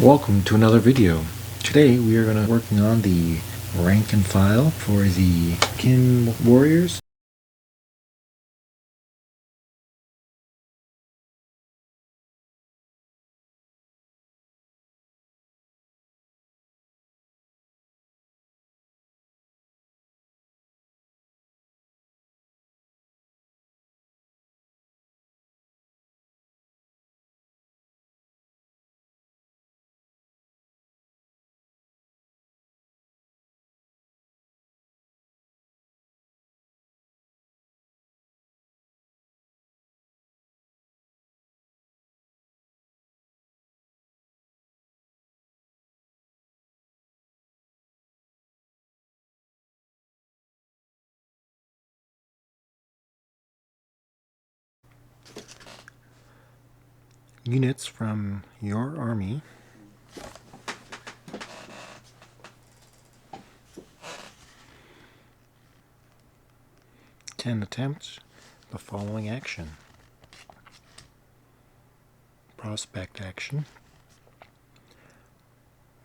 Welcome to another video. Today we are going to be working on the rank and file for the Kin Warriors. Units from your army can attempt the following action. Prospect action.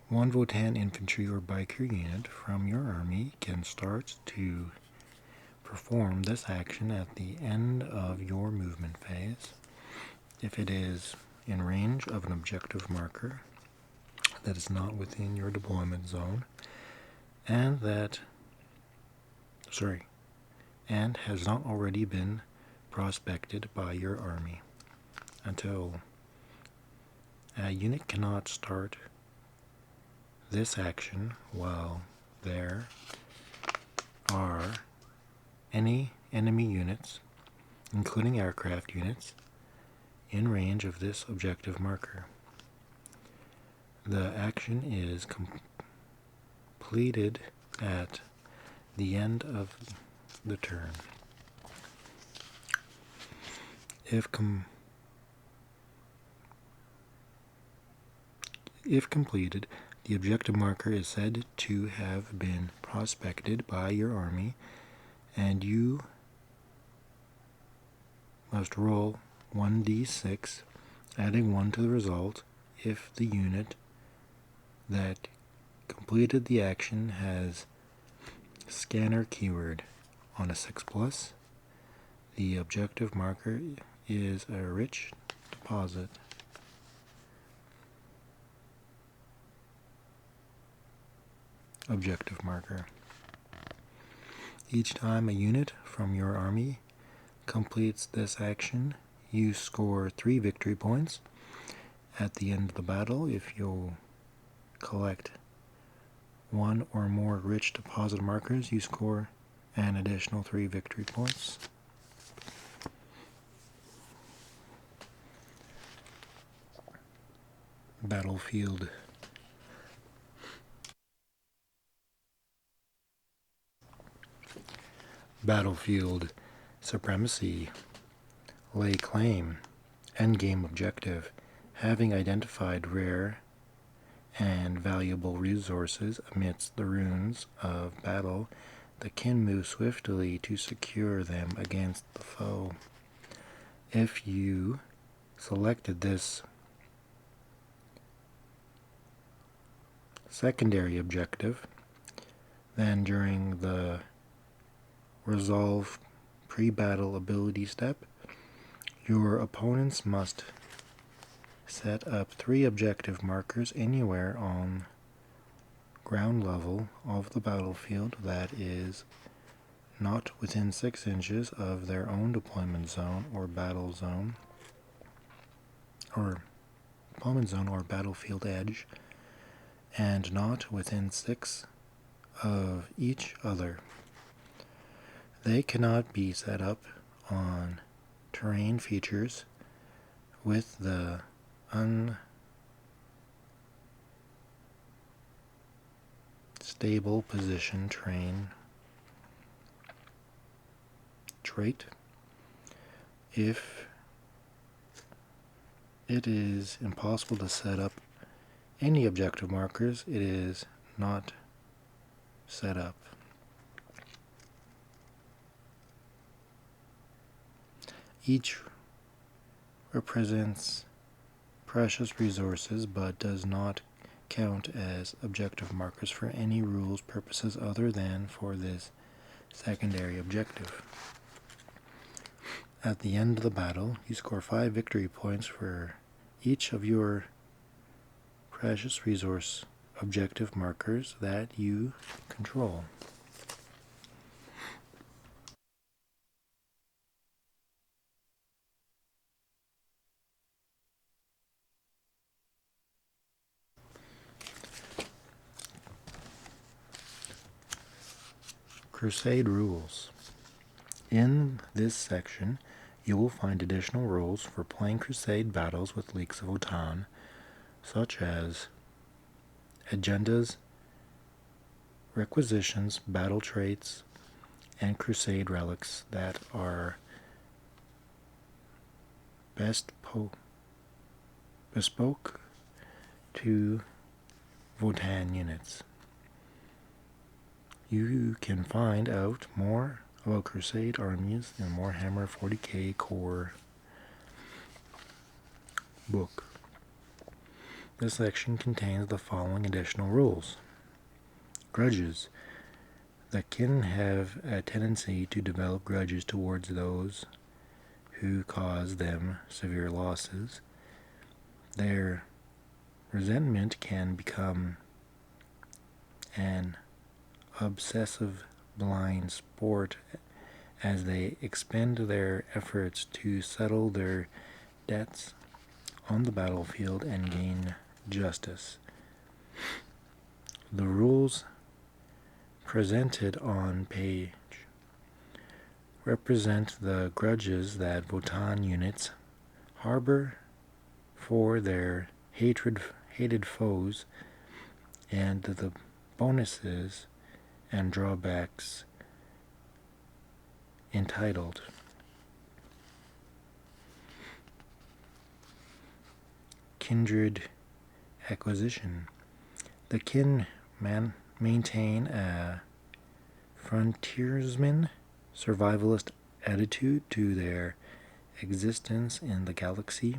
One Votann infantry or biker unit from your army can start to perform this action at the end of your movement phase if it is in range of an objective marker that is not within your deployment zone and has not already been prospected by your army. Until a unit cannot start this action while there are any enemy units, including aircraft units, in range of this objective marker. The action is completed at the end of the turn. If completed, the objective marker is said to have been prospected by your army, and you must roll 1d6, adding 1 to the result if the unit that completed the action has scanner keyword. On a 6+, the objective marker is a rich deposit. Objective marker. Each time a unit from your army completes this action, you score 3 victory points. At the end of the battle, if you'll collect 1 or more rich deposit markers, you score an additional 3 victory points. Battlefield. Battlefield supremacy. Lay claim. Endgame objective. Having identified rare and valuable resources amidst the ruins of battle, the kin move swiftly to secure them against the foe. If you selected this secondary objective, then during the resolve pre-battle ability step, your opponents must set up 3 objective markers anywhere on ground level of the battlefield that is not within 6 inches of their own deployment zone or battle zone, or deployment zone or battlefield edge, and not within 6 of each other. They cannot be set up on terrain features with the unstable position terrain trait. If it is impossible to set up any objective markers, it is not set up. Each represents precious resources but does not count as objective markers for any rules purposes other than for this secondary objective. At the end of the battle, you score 5 victory points for each of your precious resource objective markers that you control. Crusade rules. In this section, you will find additional rules for playing Crusade battles with Leagues of Votann, such as agendas, requisitions, battle traits, and Crusade relics that are bespoke to Votann units. You can find out more about Crusade armies in Warhammer 40k Core book. This section contains the following additional rules. Grudges. The kin have a tendency to develop grudges towards those who cause them severe losses. Their resentment can become an obsessive blind sport as they expend their efforts to settle their debts on the battlefield and gain justice. The rules presented on page represent the grudges that Votann units harbor for their hated foes and the bonuses and drawbacks entitled. Kindred acquisition. The kin maintain a frontiersman survivalist attitude to their existence in the galaxy.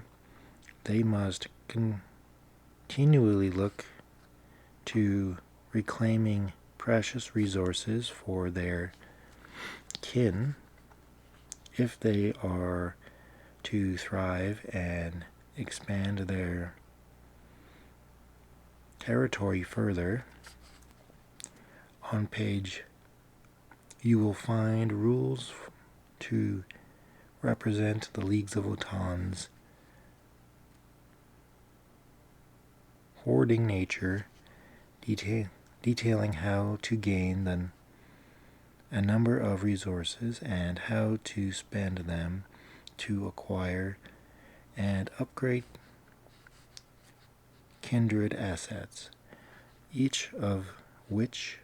They must continually look to reclaiming precious resources for their kin if they are to thrive and expand their territory further. On page, you will find rules to represent the Leagues of Votann's hoarding nature, detailing how to gain a number of resources and how to spend them to acquire and upgrade kindred assets, each of which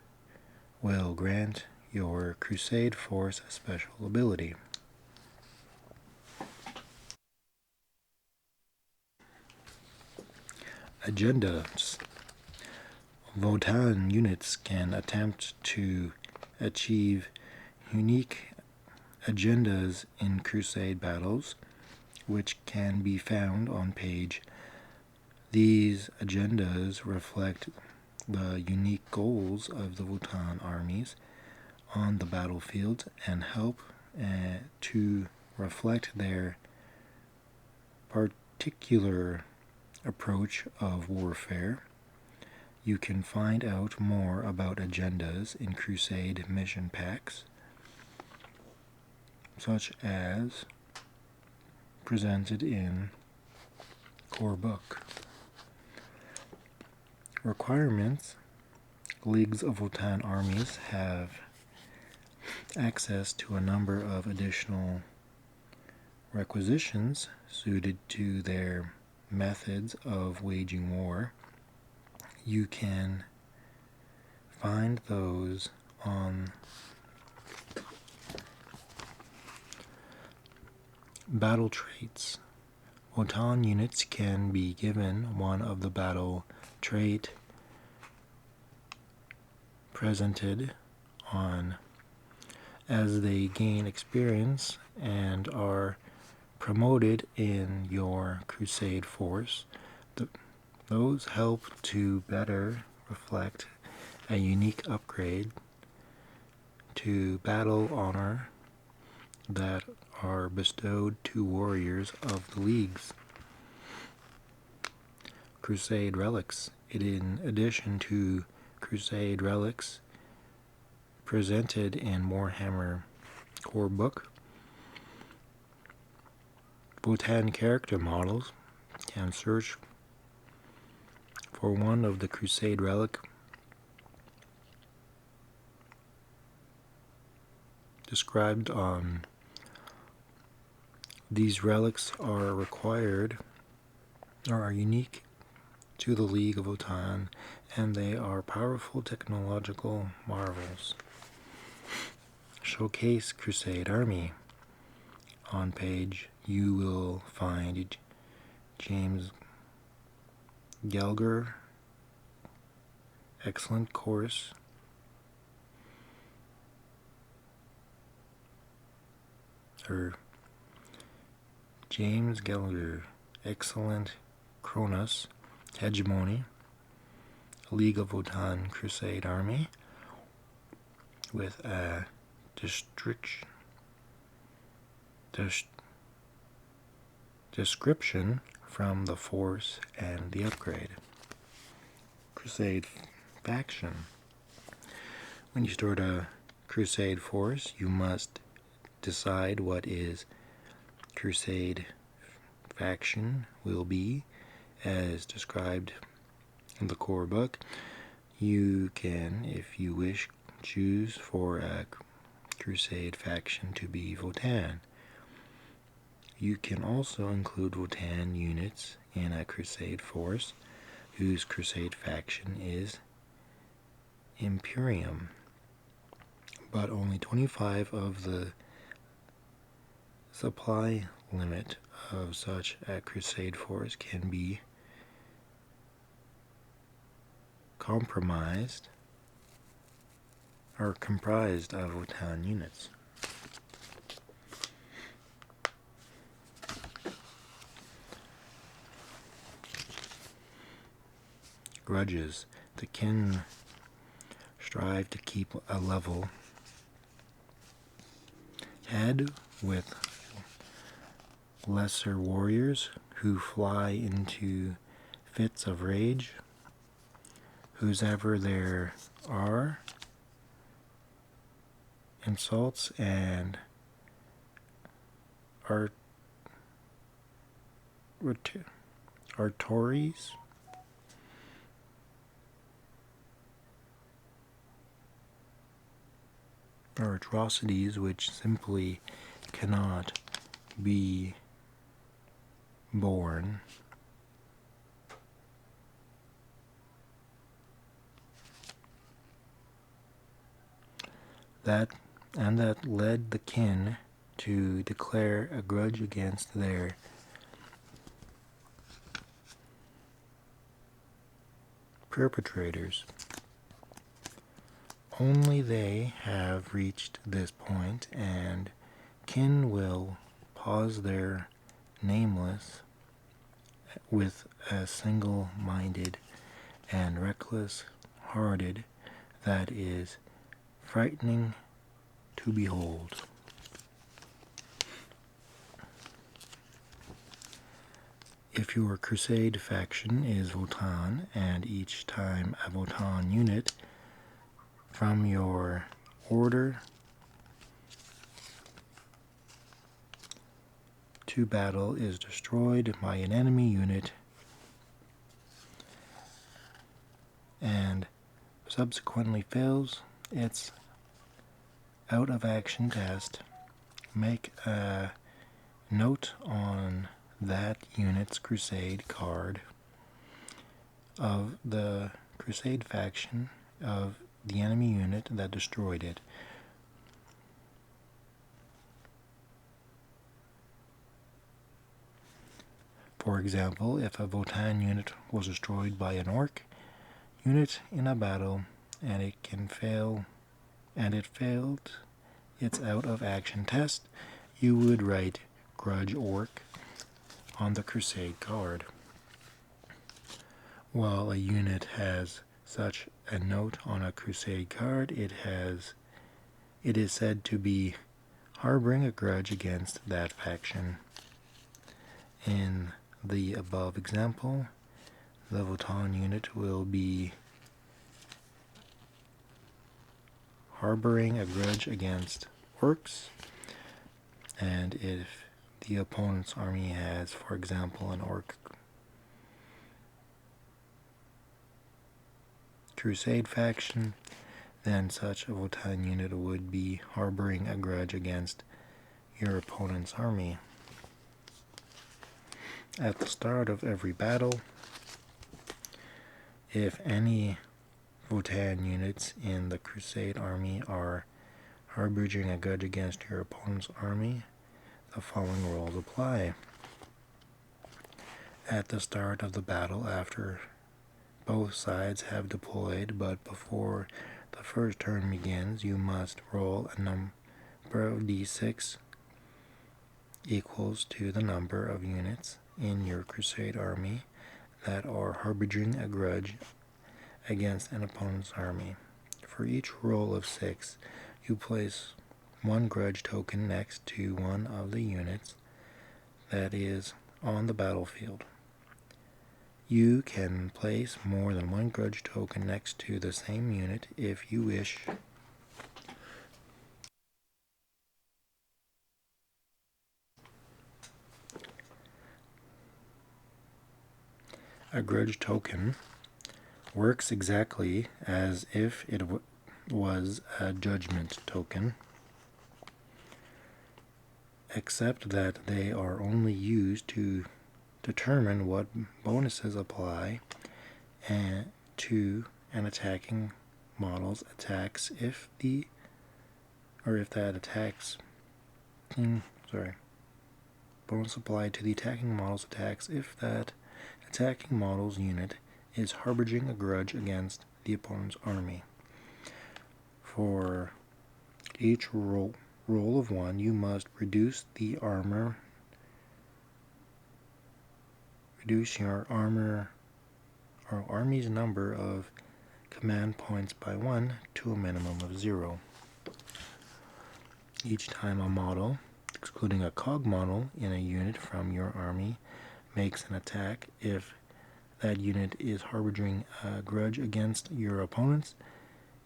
will grant your Crusade force a special ability. Agendas. Votann units can attempt to achieve unique agendas in Crusade battles, which can be found on page. These agendas reflect the unique goals of the Votann armies on the battlefield and help to reflect their particular approach of warfare. You can find out more about agendas in Crusade mission packs, such as presented in Core Book. Requirements. Leagues of Votann armies have access to a number of additional requisitions suited to their methods of waging war. You can find those on battle traits. Votann units can be given one of the battle trait presented on as they gain experience and are promoted in your crusade force. Those help to better reflect a unique upgrade to battle honor that are bestowed to warriors of the leagues. Crusade relics. In addition to crusade relics presented in Warhammer Core Book, Votann character models can search for one of the crusade relic described on. These relics are required or are unique to the League of Votann, and they are powerful technological marvels. Showcase Crusade Army. On page you will find James Gallagher, excellent course. James Gallagher, excellent Kronos, Hegemony, League of Votann Crusade Army, with a description from the force and the upgrade. Crusade faction. When you start a crusade force, you must decide what is crusade faction will be, as described in the core book. You can, if you wish, choose for a crusade faction to be Votann. You can also include Votann units in a crusade force whose crusade faction is Imperium, but only 25 of the supply limit of such a crusade force can be comprised of Votann units. Grudges. The kin strive to keep a level head with lesser warriors who fly into fits of rage, whosever there are, insults and artories, or atrocities which simply cannot be borne. That led the kin to declare a grudge against their perpetrators. Only they have reached this point, and kin will pause their nameless with a single-minded and reckless-hearted that is frightening to behold. If your crusade faction is Votann, and each time a Votann unit from your order to battle is destroyed by an enemy unit and subsequently fails its out of action test, make a note on that unit's crusade card of the crusade faction of the enemy unit that destroyed it. For example, if a Votann unit was destroyed by an orc unit in a battle and it failed its out of action test, you would write grudge orc on the Crusade card. While a unit has such a note on a Crusade card, it is said to be harboring a grudge against that faction. In the above example, the Votann unit will be harboring a grudge against orcs, and if the opponent's army has, for example, an orc Crusade faction, then such a Votann unit would be harboring a grudge against your opponent's army. At the start of every battle, if any Votann units in the Crusade army are harboring a grudge against your opponent's army, the following rules apply. At the start of the battle, after both sides have deployed, but before the first turn begins, you must roll a number of d6 equals to the number of units in your Crusade army that are harboring a grudge against an opponent's army. For each roll of 6, you place one grudge token next to one of the units that is on the battlefield. You can place more than one grudge token next to the same unit if you wish. A grudge token works exactly as if it was a judgment token, except that they are only used to determine what bonuses apply to an attacking model's attacks if bonus applied to the attacking model's attacks if that attacking model's unit is harboring a grudge against the opponent's army. For each roll of 1, you must reduce your army's number of command points by 1 to a minimum of 0. Each time a model, excluding a cog model in a unit from your army, makes an attack, if that unit is harboring a grudge against your opponents,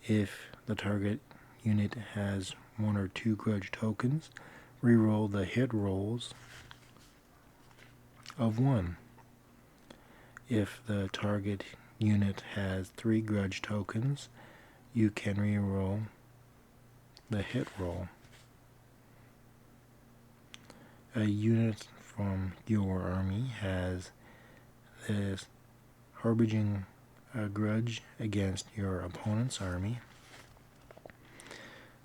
if the target unit has 1 or 2 grudge tokens, reroll the hit rolls of 1. If the target unit has 3 grudge tokens, you can reroll the hit roll. A unit from your army has this harboring a grudge against your opponent's army,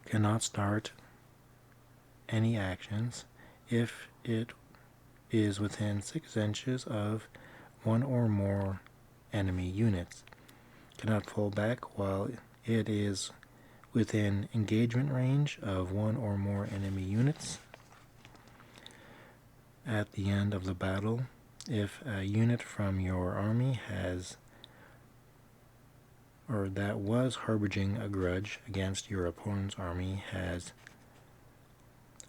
cannot start any actions if it is within 6 inches of 1 or more enemy units, cannot fall back while it is within engagement range of 1 or more enemy units. At the end of the battle, if a unit from your army that was harboring a grudge against your opponent's army has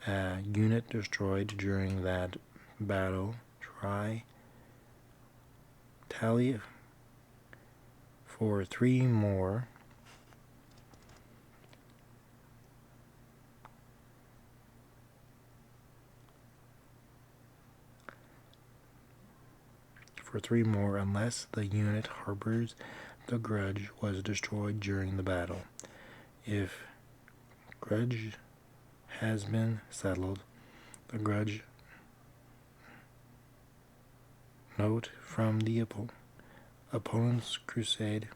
a unit destroyed during that battle, tally for 3 more unless the unit harbors the grudge was destroyed during the battle. If grudge has been settled, the grudge note from the opponent's crusade.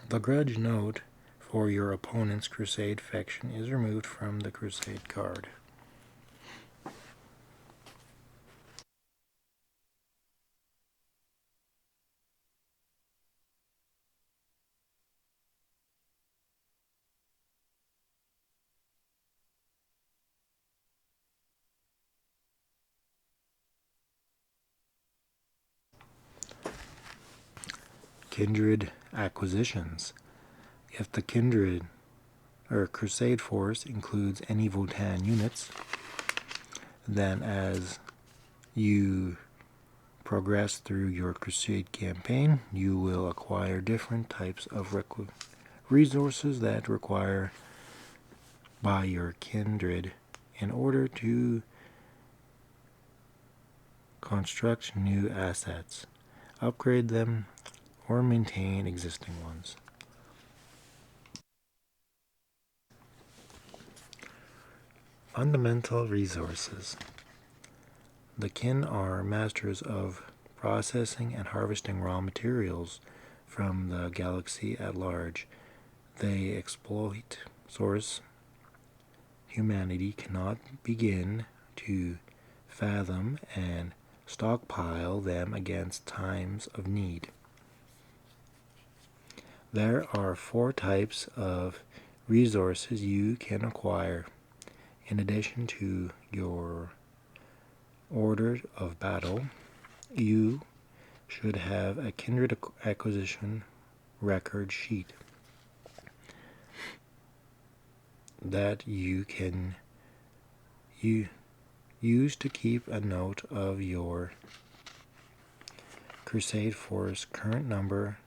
The grudge note for your opponent's crusade faction is removed from the crusade card. Kindred acquisitions. If the Kindred or Crusade force includes any Votann units, then as you progress through your Crusade campaign, you will acquire different types of resources that require by your Kindred in order to construct new assets, upgrade them, or maintain existing ones. Fundamental resources. The kin are masters of processing and harvesting raw materials from the galaxy at large. They exploit source humanity cannot begin to fathom and stockpile them against times of need. There are 4 types of resources you can acquire. In addition to your order of battle, you should have a Kindred acquisition record sheet that you can use to keep a note of your Crusade force current number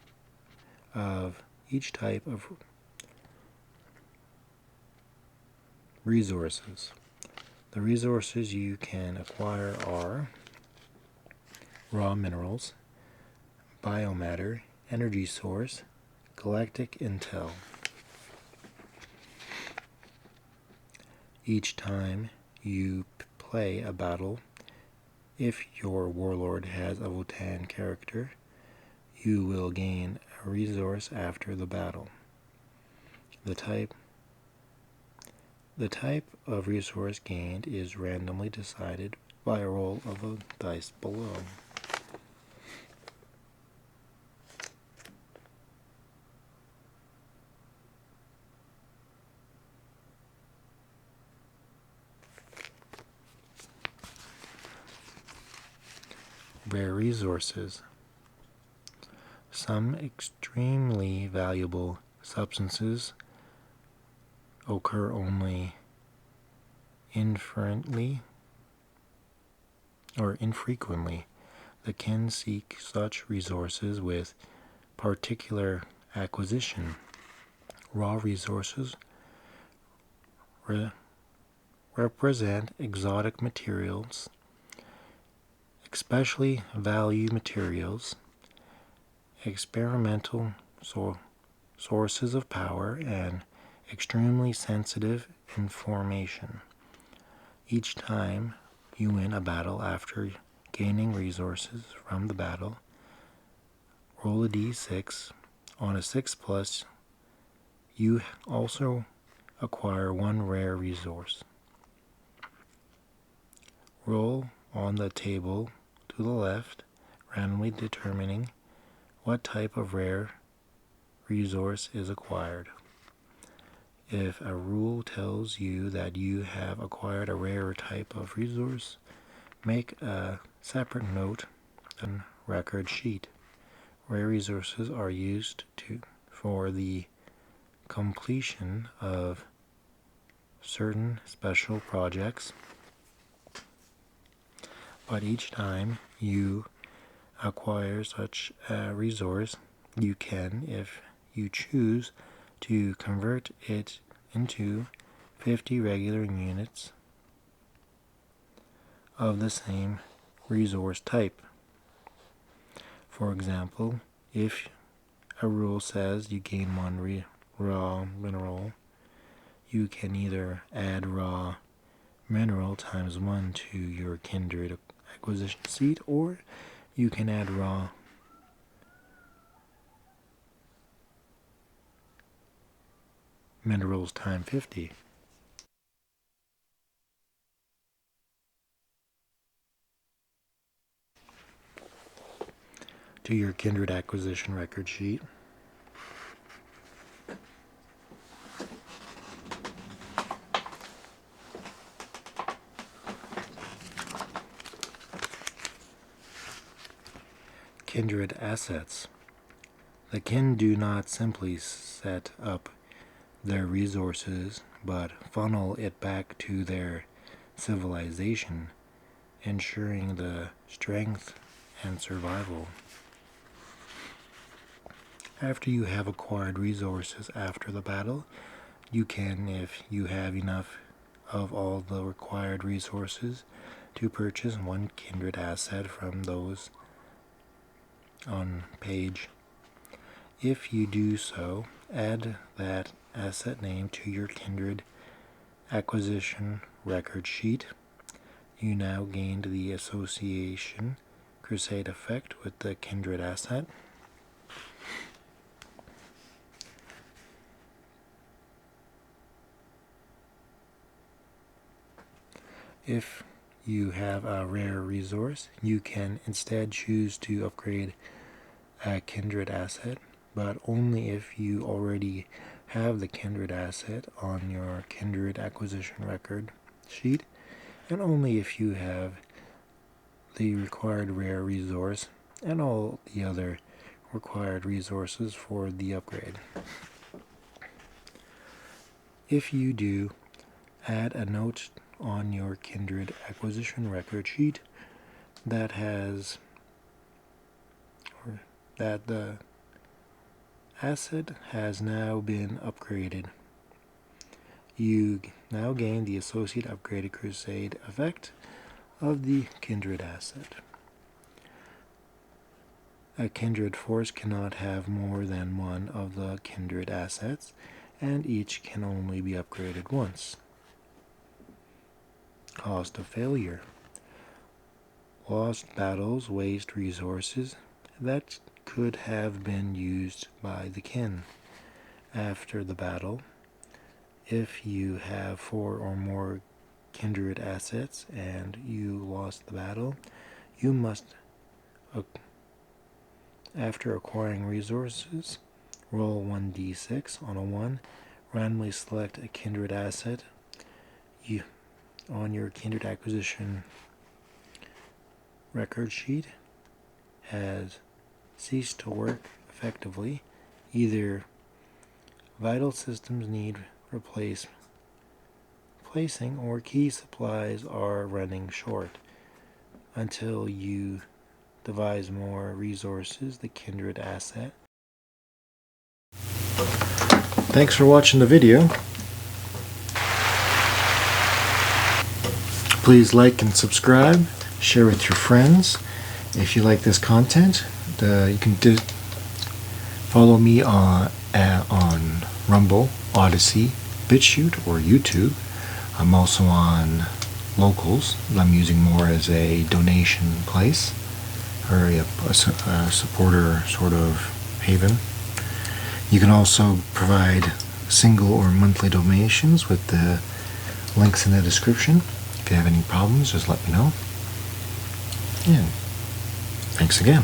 of each type of resources. The resources you can acquire are raw minerals, biomatter, energy source, galactic intel. Each time you play a battle, if your warlord has a Votann character, you will gain a resource after the battle. The type of resource gained is randomly decided by a roll of a dice below. Rare resources. Some extremely valuable substances occur only infrequently. The kin seek such resources with particular acquisition. Raw resources represent exotic materials, especially value materials, experimental sources of power, and extremely sensitive information. Each time you win a battle after gaining resources from the battle, roll a d6. On a 6+, you also acquire 1 rare resource. Roll on the table to the left, randomly determining what type of rare resource is acquired. If a rule tells you that you have acquired a rare type of resource, make a separate note on record sheet. Rare resources are used for the completion of certain special projects, but each time you acquire such a resource, you can, if you choose, to convert it into 50 regular units of the same resource type. For example, if a rule says you gain 1 raw mineral, you can either add raw mineral times 1 to your Kindred acquisition sheet, or you can add raw minerals times 50. To your Kindred acquisition record sheet. Kindred assets. The kin do not simply set up their resources, but funnel it back to their civilization, ensuring the strength and survival. After you have acquired resources after the battle, you can, if you have enough of all the required resources, to purchase one kindred asset from those on page. If you do so, add that asset name to your kindred acquisition record sheet. You now gained the association crusade effect with the kindred asset. If you have a rare resource, you can instead choose to upgrade a kindred asset, but only if you already have the kindred asset on your kindred acquisition record sheet, and only if you have the required rare resource and all the other required resources for the upgrade. If you do, add a note on your kindred acquisition record sheet that the asset has now been upgraded. You now gain the associate upgraded crusade effect of the kindred asset. A kindred force cannot have more than one of the kindred assets, and each can only be upgraded once. Cost of failure. Lost battles waste resources that could have been used by the kin. After the battle, if you have 4 or more kindred assets and you lost the battle, you must, after acquiring resources, roll 1d6 on a 1, randomly select a kindred asset on your kindred acquisition record sheet has ceased to work effectively. Either vital systems need replacing or key supplies are running short. Until you devise more resources, the kindred asset. Thanks for watching the video. Please like and subscribe, share with your friends. If you like this content, you can follow me on Rumble, Odyssey, BitChute, or YouTube. I'm also on Locals. I'm using more as a donation place, or a supporter sort of haven. You can also provide single or monthly donations with the links in the description. If you have any problems, just let me know. And thanks again.